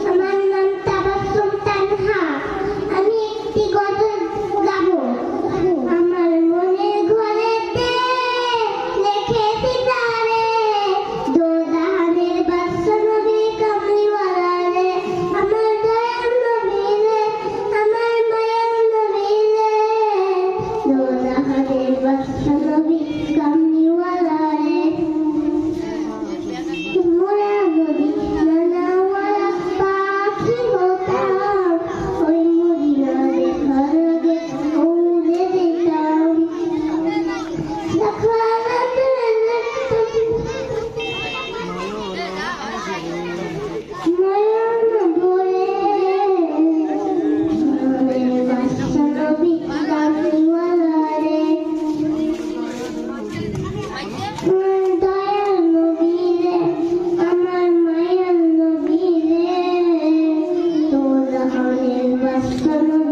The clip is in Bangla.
আমার নাম তাবাসসুম তানহা। আমি একটি গজল গাবো। আমার মনের ঘরেতে লিখেছি তারে, দোজাহানের বাদশা নবী কামলিওয়ালা রে। আমার দয়াল নবী রে, আমার মায়ার নবী রে, দোজাহানের বাদশা নবী কামলিওয়ালা রে। মোরা যদি নানাওয়ালা পাখি হতাম, ওই মদিনা দেখার আগে উড়ে যেতাম। দেখাতে নয়ন ভরে, আমাদের বাদশা নবী কামলিওয়ালা রে। দয়াল নবী রে, আমার মায়ার নবী রে, দোজাহানের বাদশা নবী